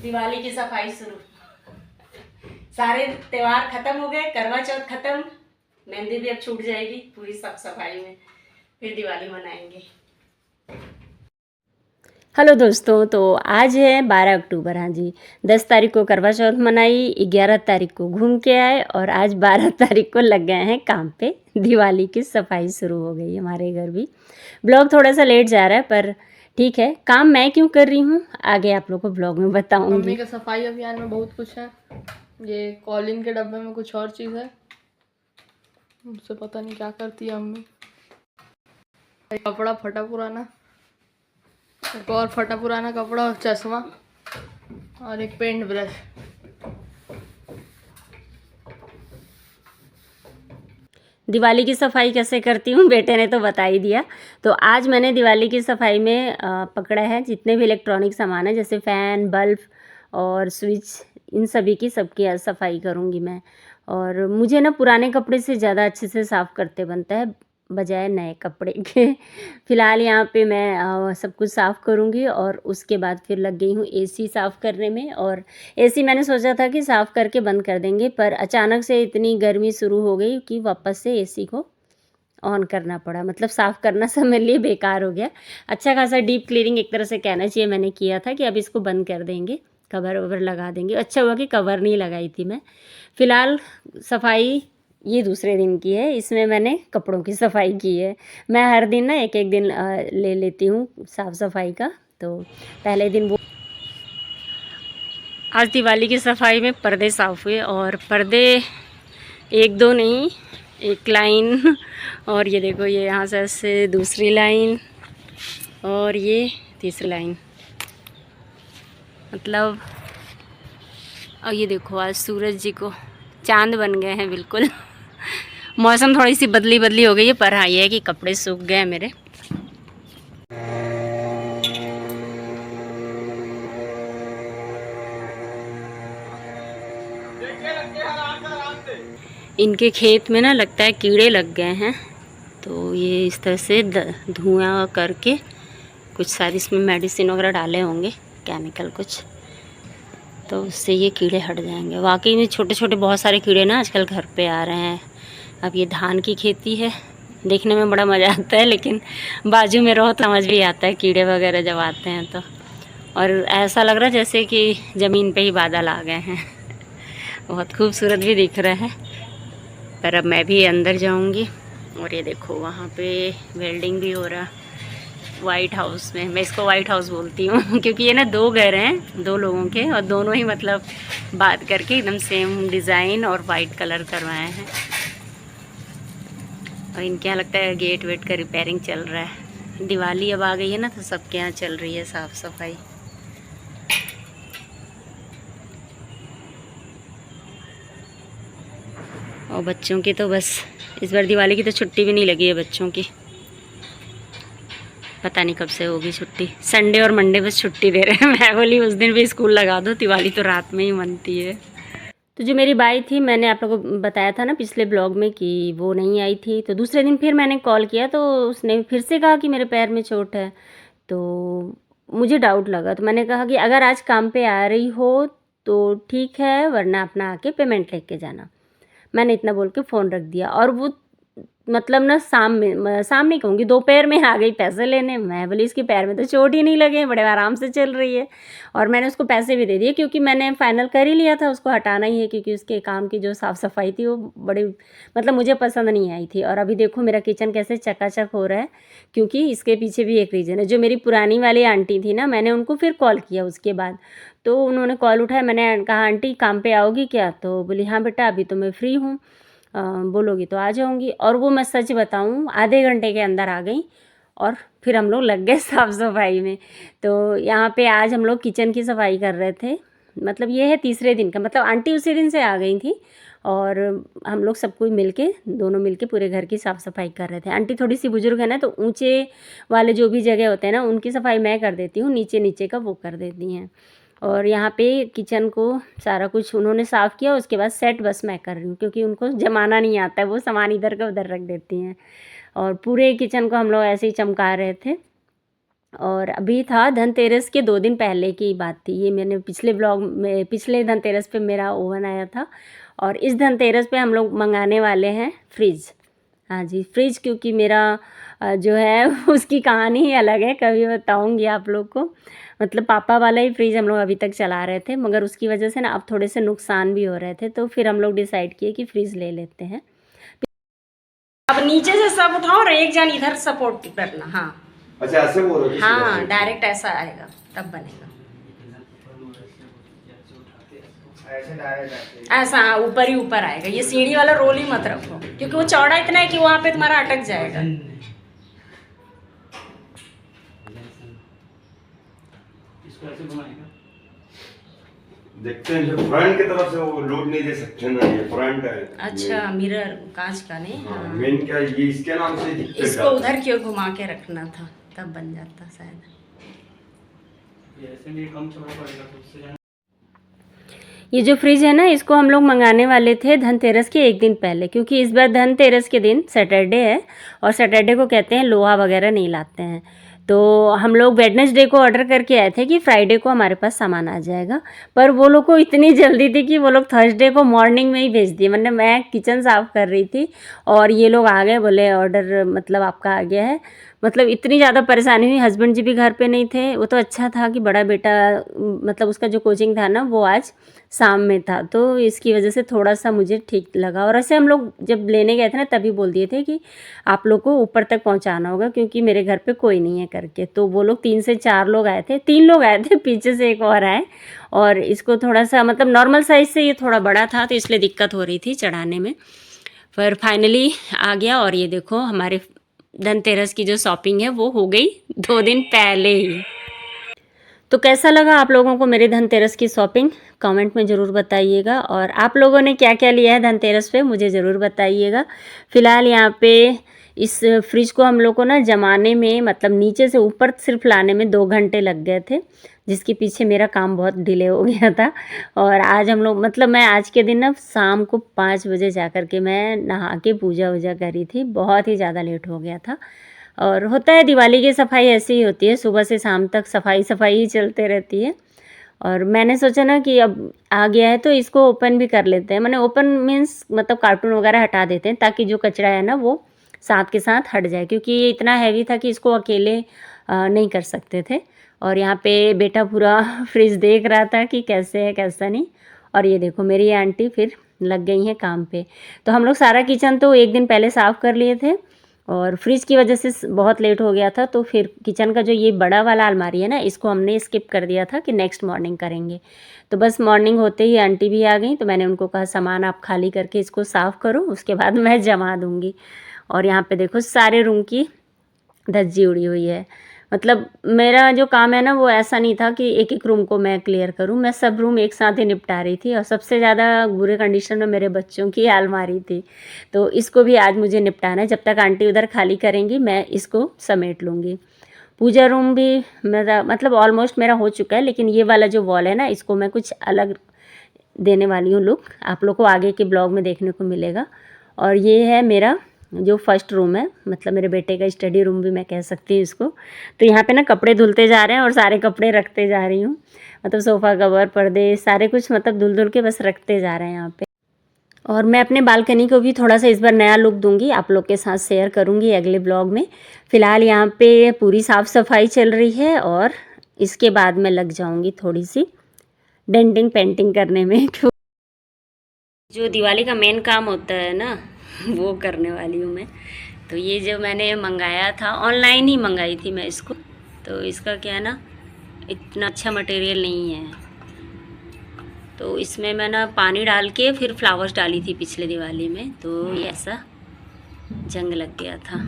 दिवाली की सफाई शुरू। सारे त्योहार खत्म हो गए, करवा चौथ खत्म, मेहंदी भी अब छूट जाएगी पूरी साफ सफाई में, फिर दिवाली मनाएंगे। हेलो दोस्तों, तो आज है 12 अक्टूबर। हाँ जी, 10 तारीख को करवा चौथ मनाई, 11 तारीख को घूम के आए और आज 12 तारीख को लग गए हैं काम पे। दिवाली की सफाई शुरू हो गई हमारे घर भी। ब्लॉग थोड़ा सा लेट जा रहा है पर ठीक है, काम मैं क्यों कर रही हूँ आगे आप लोगों को ब्लॉग में बताऊंगी। मम्मी का सफाई अभियान में बहुत कुछ है। ये कॉलिन के डब्बे में कुछ और चीज़ है, मुझसे पता नहीं क्या करती है मम्मी। कपड़ा फटा पुराना, एक और फटा पुराना कपड़ा और चश्मा और एक पेंट ब्रश। दिवाली की सफाई कैसे करती हूँ बेटे ने तो बता ही दिया। तो आज मैंने दिवाली की सफाई में पकड़ा है जितने भी इलेक्ट्रॉनिक सामान है, जैसे फ़ैन, बल्ब और स्विच, इन सभी की सबकी आज सफाई करूँगी मैं। और मुझे ना पुराने कपड़े से ज़्यादा अच्छे से साफ़ करते बनता है बजाय नए कपड़े के। फ़िलहाल यहाँ पे मैं सब कुछ साफ़ करूँगी और उसके बाद फिर लग गई हूँ एसी साफ़ करने में। और एसी मैंने सोचा था कि साफ़ करके बंद कर देंगे, पर अचानक से इतनी गर्मी शुरू हो गई कि वापस से एसी को ऑन करना पड़ा। मतलब साफ़ करना सब मेरे लिए बेकार हो गया। अच्छा खासा डीप क्लीनिंग एक तरह से कहना चाहिए मैंने किया था कि अब इसको बंद कर देंगे, कवर ववर लगा देंगे। अच्छा हुआ कि कवर नहीं लगाई थी मैं। फ़िलहाल सफाई ये दूसरे दिन की है, इसमें मैंने कपड़ों की सफाई की है। मैं हर दिन ना एक एक दिन ले लेती हूँ साफ़ सफाई का। तो पहले दिन वो आज दिवाली की सफाई में पर्दे साफ़ हुए, और पर्दे एक दो नहीं, एक लाइन, और ये देखो ये यहाँ से ऐसे दूसरी लाइन और ये तीसरी लाइन। मतलब और ये देखो आज सूरज जी को चांद बन गए हैं बिल्कुल। मौसम थोड़ी सी बदली बदली हो गई है, पर हाँ ये है कि कपड़े सूख गए हैं मेरे। इनके खेत में ना लगता है कीड़े लग गए हैं, तो ये इस तरह से धुआं करके कुछ सारी इसमें मेडिसिन वगैरह डाले होंगे, केमिकल कुछ, तो उससे ये कीड़े हट जाएंगे। वाकई में छोटे छोटे बहुत सारे कीड़े ना आजकल घर पे आ रहे हैं। अब ये धान की खेती है, देखने में बड़ा मज़ा आता है, लेकिन बाजू में रहो तो समझ भी आता है कीड़े वगैरह जब आते हैं तो। और ऐसा लग रहा है जैसे कि ज़मीन पे ही बादल आ गए हैं। बहुत खूबसूरत भी दिख रहा है। पर अब मैं भी अंदर जाऊंगी। और ये देखो वहाँ पे वेल्डिंग भी हो रहा वाइट हाउस में। मैं इसको वाइट हाउस बोलती हूँ क्योंकि ये ना दो घर हैं दो लोगों के, और दोनों ही मतलब बात करके एकदम सेम डिज़ाइन और वाइट कलर करवाए हैं। और इनके यहाँ लगता है गेट वेट का रिपेयरिंग चल रहा है। दिवाली अब आ गई है ना, तो सबके यहाँ चल रही है साफ़ सफाई। और बच्चों की तो बस इस बार दिवाली की तो छुट्टी भी नहीं लगी है बच्चों की। पता नहीं कब से होगी छुट्टी। संडे और मंडे बस छुट्टी दे रहे हैं। मैं बोली उस दिन भी स्कूल लगा दो, दिवाली तो रात में ही मनती है। तो जो मेरी बाई थी, मैंने आप लोगों को बताया था ना पिछले ब्लॉग में कि वो नहीं आई थी। तो दूसरे दिन फिर मैंने कॉल किया तो उसने फिर से कहा कि मेरे पैर में चोट है। तो मुझे डाउट लगा, तो मैंने कहा कि अगर आज काम पे आ रही हो तो ठीक है, वरना अपना आके पेमेंट लेके जाना। मैंने इतना बोल के फ़ोन रख दिया। और वो मतलब ना शाम नहीं कहूँगी, दोपहर में आ गई पैसे लेने। मैं बोली इसके पैर में तो चोट ही नहीं लगे, बड़े आराम से चल रही है। और मैंने उसको पैसे भी दे दिए क्योंकि मैंने फाइनल कर ही लिया था उसको हटाना ही है, क्योंकि उसके काम की जो साफ़ सफाई थी वो बड़ी मतलब मुझे पसंद नहीं आई थी। और अभी देखो मेरा किचन कैसे चकाचक हो रहा है, क्योंकि इसके पीछे भी एक रीज़न है। जो मेरी पुरानी वाली आंटी थी ना, मैंने उनको फिर कॉल किया उसके बाद, तो उन्होंने कॉल उठाया। मैंने कहा आंटी काम पे आओगी क्या? तो बोली हाँ बेटा अभी तो मैं फ्री हूँ, बोलोगी तो आ जाऊँगी। और वो मैं सच बताऊँ आधे घंटे के अंदर आ गई और फिर हम लोग लग गए साफ़ सफाई में। तो यहाँ पे आज हम लोग किचन की सफाई कर रहे थे। मतलब ये है तीसरे दिन का, मतलब आंटी उसी दिन से आ गई थी और हम लोग सब कोई मिलके दोनों मिलके पूरे घर की साफ़ सफाई कर रहे थे। आंटी थोड़ी सी बुजुर्ग है ना, तो ऊंचे वाले जो भी जगह होते हैं ना उनकी सफाई मैं कर देती हूँ, नीचे नीचे का वो कर देती हैं। और यहाँ पे किचन को सारा कुछ उन्होंने साफ़ किया, उसके बाद सेट बस मैं कर रही हूँ क्योंकि उनको जमाना नहीं आता है, वो सामान इधर का उधर रख देती हैं। और पूरे किचन को हम लोग ऐसे ही चमका रहे थे। और अभी था धनतेरस के 2 दिन पहले की बात थी, ये मैंने पिछले ब्लॉग में, पिछले धनतेरस पे मेरा ओवन आया था, और इस धनतेरस पे हम लोग मंगाने वाले हैं फ्रिज। हाँ जी, फ्रिज, क्योंकि मेरा जो है उसकी कहानी ही अलग है, कभी बताऊंगी आप लोग को। मतलब पापा वाला ही फ्रिज हम लोग अभी तक चला रहे थे, मगर उसकी वजह से ना अब थोड़े से नुकसान भी हो रहे थे, तो फिर हम लोग डिसाइड किए कि फ्रिज ले लेते हैं। अब नीचे से सब उठाओ और एक जन इधर सपोर्ट करना। हाँ अच्छा, ऐसे बोल रहे हो? हाँ, डायरेक्ट ऐसा आएगा तब बनेगा। ऐसा हाँ, ऊपर ही ऊपर आएगा। ये सीढ़ी वाला रोल ही मत रखो, क्योंकि वो चौड़ा इतना है कि वहाँ पे तुम्हारा अटक जाएगा। देखते हैं, जो फ्रंट की तरफ से वो लोड नहीं दे सकते ना, ये फ्रंट है। अच्छा, मिरर कांच का नहीं। हाँ, हाँ। मेन क्या ये इसके नाम से दिक्कत इसको आता है। उधर क्यों घुमा के रखना था, तब बन जाता शायद। ये जो फ्रिज है ना, इसको हम लोग मंगाने वाले थे धनतेरस के 1 दिन पहले, क्योंकि इस बार धनतेरस के दिन सैटरडे है, और सैटरडे को कहते हैं लोहा वगैरह नहीं लाते हैं। तो हम लोग वेडनेसडे को ऑर्डर करके आए थे कि फ्राइडे को हमारे पास सामान आ जाएगा, पर वो लोग को इतनी जल्दी थी कि वो लोग थर्सडे को मॉर्निंग में ही भेज दिए। मतलब मैं किचन साफ़ कर रही थी और ये लोग आ गए, बोले ऑर्डर मतलब आपका आ गया है। मतलब इतनी ज़्यादा परेशानी हुई। हस्बैंड जी भी घर पे नहीं थे। वो तो अच्छा था कि बड़ा बेटा, मतलब उसका जो कोचिंग था ना, वो आज शाम में था, तो इसकी वजह से थोड़ा सा मुझे ठीक लगा। और ऐसे हम लोग जब लेने गए थे ना, तभी बोल दिए थे कि आप लोग को ऊपर तक पहुंचाना होगा, क्योंकि मेरे घर पे कोई नहीं है करके। तो वो लोग 3 से 4 लोग आए थे, 3 लोग आए थे, पीछे से एक और आए। और इसको थोड़ा सा मतलब नॉर्मल साइज़ से ये थोड़ा बड़ा था, तो इसलिए दिक्कत हो रही थी चढ़ाने में। पर फाइनली आ गया। और ये देखो हमारे धनतेरस की जो शॉपिंग है वो हो गई 2 दिन पहले ही। तो कैसा लगा आप लोगों को मेरे धनतेरस की शॉपिंग, कमेंट में ज़रूर बताइएगा। और आप लोगों ने क्या क्या लिया है धनतेरस पे मुझे ज़रूर बताइएगा। फ़िलहाल यहाँ पे इस फ्रिज को हम लोग को ना जमाने में, मतलब नीचे से ऊपर सिर्फ लाने में 2 घंटे लग गए थे, जिसके पीछे मेरा काम बहुत डिले हो गया था। और आज हम लोग, मतलब मैं आज के दिन ना शाम को 5 बजे जा कर के मैं नहा के पूजा वूजा करी थी, बहुत ही ज़्यादा लेट हो गया था। और होता है, दिवाली की सफाई ऐसी ही होती है, सुबह से शाम तक सफाई सफाई ही चलते रहती है। और मैंने सोचा ना कि अब आ गया है तो इसको ओपन भी कर लेते हैं। मैंने ओपन मीन्स मतलब कार्टून वगैरह हटा देते हैं, ताकि जो कचरा है ना वो साथ के साथ हट जाए, क्योंकि ये इतना हैवी था कि इसको अकेले नहीं कर सकते थे। और यहाँ पे बेटा पूरा फ्रिज देख रहा था कि कैसे है कैसा नहीं। और ये देखो मेरी आंटी फिर लग गई हैं काम पे। तो हम लोग सारा किचन तो 1 दिन पहले साफ़ कर लिए थे, और फ्रिज की वजह से बहुत लेट हो गया था। तो फिर किचन का जो ये बड़ा वाला अलमारी है ना, इसको हमने स्किप कर दिया था कि नेक्स्ट मॉर्निंग करेंगे। तो बस मॉर्निंग होते ही आंटी भी आ गई, तो मैंने उनको कहा सामान आप खाली करके इसको साफ़ करो, उसके बाद मैं जमा दूँगी। और यहाँ पे देखो सारे रूम की धज्जी उड़ी हुई है। मतलब मेरा जो काम है ना, वो ऐसा नहीं था कि एक एक रूम को मैं क्लियर करूं, मैं सब रूम एक साथ ही निपटा रही थी। और सबसे ज़्यादा बुरे कंडीशन में मेरे बच्चों की अलमारी थी, तो इसको भी आज मुझे निपटाना है। जब तक आंटी उधर खाली करेंगी मैं इसको समेट लूँगी। पूजा रूम भी मेरा मतलब ऑलमोस्ट मेरा हो चुका है, लेकिन ये वाला जो वॉल है ना, इसको मैं कुछ अलग देने वाली हूँ लुक, आप लोग को आगे के ब्लॉग में देखने को मिलेगा। और ये है मेरा जो फर्स्ट रूम है, मतलब मेरे बेटे का स्टडी रूम भी मैं कह सकती हूँ इसको। तो यहाँ पे ना कपड़े धुलते जा रहे हैं और सारे कपड़े रखते जा रही हूँ, मतलब सोफ़ा कवर, पर्दे, सारे कुछ मतलब धुल धुल के बस रखते जा रहे हैं यहाँ पे। और मैं अपने बालकनी को भी थोड़ा सा इस बार नया लुक दूंगी, आप लोग के साथ शेयर करूँगी अगले ब्लॉग में। फ़िलहाल यहाँ पे पूरी साफ़ सफाई चल रही है, और इसके बाद मैं लग जाऊँगी थोड़ी सी डेंटिंग पेंटिंग करने में। जो दिवाली का मेन काम होता है ना, वो करने वाली हूँ मैं। तो ये जो मैंने मंगाया था, ऑनलाइन ही मंगाई थी मैं इसको। तो इसका क्या है ना, इतना अच्छा मटेरियल नहीं है। तो इसमें मैं ना पानी डाल के फिर फ्लावर्स डाली थी पिछले दिवाली में, तो ये ऐसा जंग लग गया था।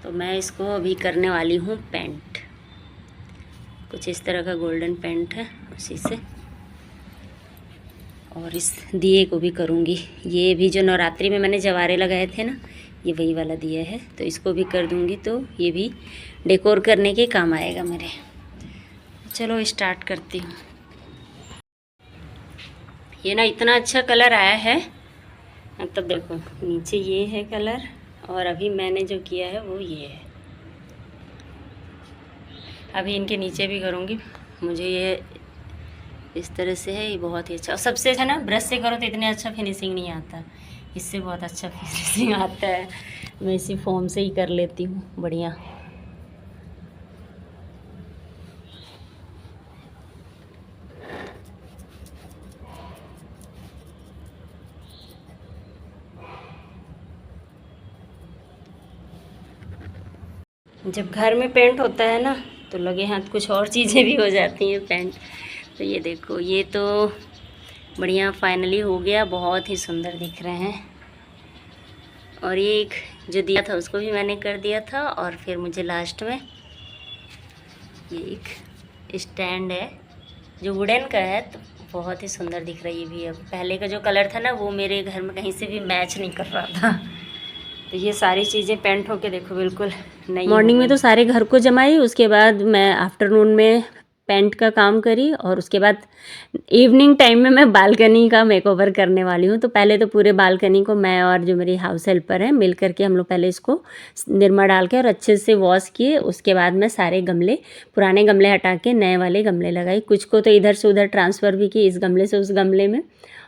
तो मैं इसको अभी करने वाली हूँ पेंट। कुछ इस तरह का गोल्डन पेंट है उसी से। और इस दिए को भी करूँगी। ये भी जो नवरात्रि में मैंने जवारे लगाए थे ना, ये वही वाला दिया है, तो इसको भी कर दूँगी। तो ये भी डेकोर करने के काम आएगा मेरे। चलो स्टार्ट करती हूँ। ये ना इतना अच्छा कलर आया है, मतलब देखो नीचे ये है कलर, और अभी मैंने जो किया है वो ये है। अभी इनके नीचे भी करूँगी। मुझे ये इस तरह से है, ये बहुत ही अच्छा। और सबसे अच्छा ना, ब्रश से करो तो इतने अच्छा फिनिशिंग नहीं आता, इससे बहुत अच्छा फिनिशिंग आता है। मैं इसी फोम से ही कर लेती हूँ बढ़िया। जब घर में पेंट होता है ना तो लगे हाथ कुछ और चीज़ें भी हो जाती हैं पेंट। तो ये देखो, ये तो बढ़िया फाइनली हो गया, बहुत ही सुंदर दिख रहे हैं। और ये एक जो दिया था उसको भी मैंने कर दिया था। और फिर मुझे लास्ट में ये एक स्टैंड है जो वुडन का है, तो बहुत ही सुंदर दिख रही है भी। अब पहले का जो कलर था ना वो मेरे घर में कहीं से भी मैच नहीं कर रहा था। तो ये सारी चीज़ें पेंट होके देखो बिल्कुल नई। मॉर्निंग में तो सारे घर को जमाई, उसके बाद मैं आफ्टरनून में पेंट का काम करी, और उसके बाद इवनिंग टाइम में मैं बालकनी का मेकओवर करने वाली हूँ। तो पहले तो पूरे बालकनी को मैं और जो मेरी हाउस हेल्पर है मिल करके हम लोग पहले इसको निरमा डाल के और अच्छे से वॉश किए। उसके बाद मैं सारे गमले, पुराने गमले हटा के नए वाले गमले लगाई। कुछ को तो इधर से उधर ट्रांसफ़र भी की, इस गमले से उस गमले में।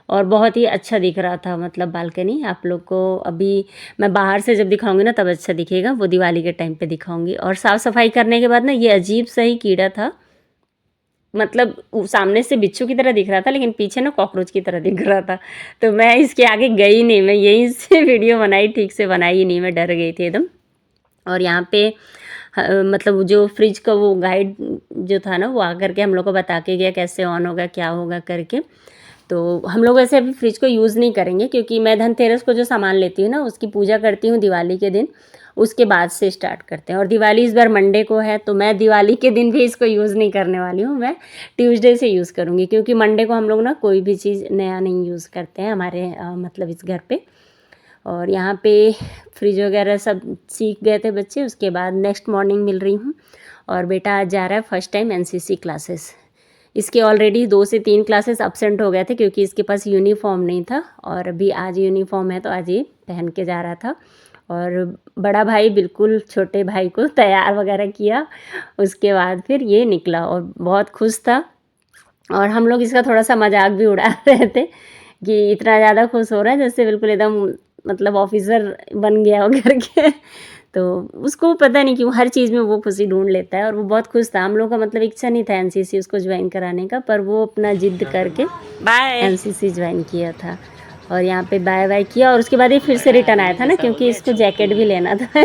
और बहुत ही अच्छा दिख रहा था, मतलब बालकनी। आप लोग को अभी मैं बाहर से जब दिखाऊंगी ना तब अच्छा दिखेगा, वो दिवाली के टाइम पे दिखाऊंगी। और साफ़ सफाई करने के बाद ना ये अजीब सा ही कीड़ा था, मतलब सामने से बिच्छू की तरह दिख रहा था लेकिन पीछे ना कॉकरोच की तरह दिख रहा था। तो मैं इसके आगे गई नहीं, मैं यहीं से वीडियो बनाई, ठीक से बनाई ही नहीं, मैं डर गई थी एकदम। और यहाँ पे मतलब जो फ्रिज का वो गाइड जो था ना वो आकर के हम लोग को बता के गया कैसे ऑन होगा क्या होगा करके। तो हम लोग वैसे अभी फ्रिज को यूज़ नहीं करेंगे, क्योंकि मैं धनतेरस को जो सामान लेती हूँ ना उसकी पूजा करती हूँ दिवाली के दिन, उसके बाद से स्टार्ट करते हैं। और दिवाली इस बार मंडे को है, तो मैं दिवाली के दिन भी इसको यूज़ नहीं करने वाली हूँ, मैं ट्यूसडे से यूज़ करूँगी। क्योंकि मंडे को हम लोग ना कोई भी चीज़ नया नहीं यूज़ करते हैं हमारे मतलब इस घर पे। और यहाँ पे फ्रिज वगैरह सब सीख गए थे बच्चे। उसके बाद नेक्स्ट मॉर्निंग मिल रही हूँ, और बेटा आज जा रहा है फर्स्ट टाइम एनसीसी क्लासेस। इसके ऑलरेडी 2 से 3 क्लासेस अब्सेंट हो गए थे क्योंकि इसके पास यूनिफॉर्म नहीं था, और अभी आज यूनिफॉर्म है तो आज ये पहन के जा रहा था। और बड़ा भाई बिल्कुल छोटे भाई को तैयार वगैरह किया, उसके बाद फिर ये निकला और बहुत खुश था। और हम लोग इसका थोड़ा सा मजाक भी उड़ा रहे थे कि इतना ज़्यादा खुश हो रहा है जैसे बिल्कुल एकदम मतलब ऑफिसर बन गया हो करके। तो उसको पता नहीं क्यों हर चीज़ में वो खुशी ढूंढ लेता है, और वो बहुत खुश था। हम लोग का मतलब इच्छा नहीं था एनसीसी उसको ज्वाइन कराने का, पर वो अपना जिद करके एनसीसी ज्वाइन किया था। और यहाँ पे बाय बाय किया, और उसके बाद ये फिर से रिटर्न आया था ना, क्योंकि इसको जैकेट भी लेना था